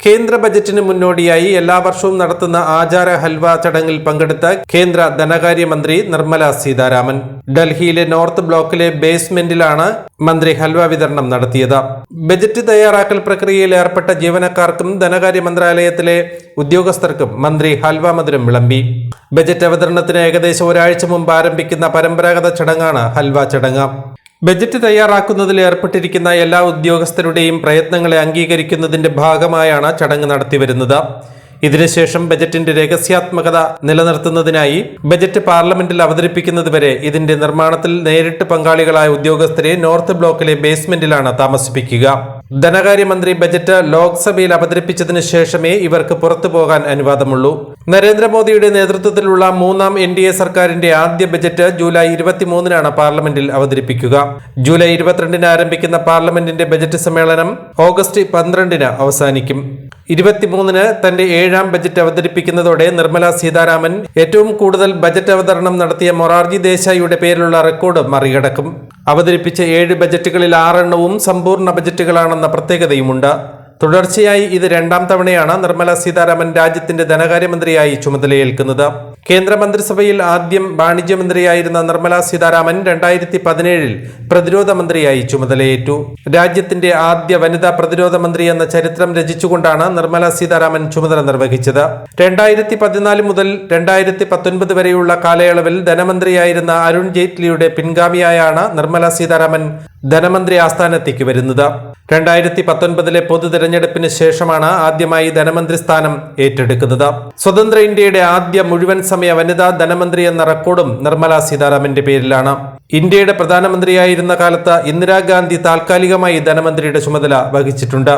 കേന്ദ്ര ബജറ്റിന് മുന്നോടിയായി എല്ലാ വർഷവും നടത്തുന്ന ആചാര ഹൽവ ചടങ്ങിൽ പങ്കെടുത്ത കേന്ദ്ര ധനകാര്യമന്ത്രി നിർമ്മല സീതാരാമൻ ഡൽഹിയിലെ നോർത്ത് ബ്ലോക്കിലെ ബേസ്മെന്റിലാണ് മന്ത്രി ഹൽവ വിതരണം നടത്തിയത്. ബജറ്റ് തയ്യാറാക്കൽ പ്രക്രിയയിൽ ഏർപ്പെട്ട ജീവനക്കാർക്കും ധനകാര്യ മന്ത്രാലയത്തിലെ ഉദ്യോഗസ്ഥർക്കും മന്ത്രി ഹൽവ മധുരം വിളമ്പി. ബജറ്റ് അവതരണത്തിന് ഏകദേശം ഒരാഴ്ച മുമ്പ് ആരംഭിക്കുന്ന പരമ്പരാഗത ചടങ്ങാണ് ഹൽവ ചടങ്ങ്. ബജറ്റ് തയ്യാറാക്കുന്നതിൽ ഏർപ്പെട്ടിരിക്കുന്ന എല്ലാ ഉദ്യോഗസ്ഥരുടെയും പ്രയത്നങ്ങളെ അംഗീകരിക്കുന്നതിന്റെ ഭാഗമായാണ് ചടങ്ങ് നടത്തിവരുന്നത്. ഇതിനുശേഷം ബജറ്റിന്റെ രഹസ്യാത്മകത നിലനിർത്തുന്നതിനായി ബജറ്റ് പാർലമെന്റിൽ അവതരിപ്പിക്കുന്നതുവരെ ഇതിന്റെ നിർമ്മാണത്തിൽ നേരിട്ട് പങ്കാളികളായ ഉദ്യോഗസ്ഥരെ നോർത്ത് ബ്ലോക്കിലെ ബേസ്മെന്റിലാണ് താമസിപ്പിക്കുക. ധനകാര്യമന്ത്രി ബജറ്റ് ലോക്സഭയിൽ അവതരിപ്പിച്ചതിന് ശേഷമേ ഇവർക്ക് പുറത്തു പോകാൻ അനുവാദമുള്ളൂ. നരേന്ദ്രമോദിയുടെ നേതൃത്വത്തിലുള്ള മൂന്നാം NDA സർക്കാരിന്റെ ആദ്യ ബജറ്റ് ജൂലൈ 23-നാണ് പാർലമെന്റിൽ അവതരിപ്പിക്കുക. ജൂലൈ 22-ന് ആരംഭിക്കുന്ന പാർലമെന്റിന്റെ ബജറ്റ് സമ്മേളനം ഓഗസ്റ്റ് 12-ന് അവസാനിക്കും. 23-ന് തന്റെ 7ാം ബജറ്റ് അവതരിപ്പിക്കുന്നതോടെ നിർമ്മല സീതാരാമൻ ഏറ്റവും കൂടുതൽ ബജറ്റ് അവതരണം നടത്തിയ മൊറാർജി ദേശായിയുടെ പേരിലുള്ള റെക്കോർഡ് മറികടക്കും. അവതരിപ്പിച്ച 7 ബജറ്റുകളിൽ 6 എണ്ണവും സമ്പൂർണ്ണ ബജറ്റുകളാണെന്ന പ്രത്യേകതയുമുണ്ട്. തുടർച്ചയായി ഇത് 2ാം തവണയാണ് നിർമ്മല സീതാരാമൻ രാജ്യത്തിന്റെ ധനകാര്യമന്ത്രിയായി ചുമതലയേൽക്കുന്നത്. കേന്ദ്രമന്ത്രിസഭയിൽ ആദ്യം വാണിജ്യമന്ത്രിയായിരുന്ന നിർമ്മല സീതാരാമൻ 2017-ൽ പ്രതിരോധ മന്ത്രിയായി ചുമതലയേറ്റു. രാജ്യത്തിന്റെ ആദ്യ വനിതാ പ്രതിരോധ മന്ത്രി എന്ന ചരിത്രം രചിച്ചുകൊണ്ടാണ് നിർമ്മല സീതാരാമൻ ചുമതല നിർവഹിച്ചത്. 2014 മുതൽ 2019 വരെയുള്ള കാലയളവിൽ ധനമന്ത്രിയായിരുന്ന അരുൺ ജെയ്റ്റ്ലിയുടെ പിൻഗാമിയായാണ് നിർമ്മല സീതാരാമൻ ധനമന്ത്രി ആസ്ഥാനത്തേക്ക് വരുന്നത്. 2019-ലെ പൊതു തെരഞ്ഞെടുപ്പിന് ശേഷമാണ് ആദ്യമായി ധനമന്ത്രി സ്ഥാനം ഏറ്റെടുക്കുന്നത്. സ്വതന്ത്ര ഇന്ത്യയുടെ ആദ്യ മുഴുവൻ സമയ വനിതാ ധനമന്ത്രി എന്ന റെക്കോർഡും നിർമ്മല സീതാരാമന്റെ പേരിലാണ്. ഇന്ത്യയുടെ പ്രധാനമന്ത്രിയായിരുന്ന കാലത്ത് ഇന്ദിരാഗാന്ധി താൽക്കാലികമായി ധനമന്ത്രിയുടെ ചുമതല വഹിച്ചിട്ടുണ്ട്.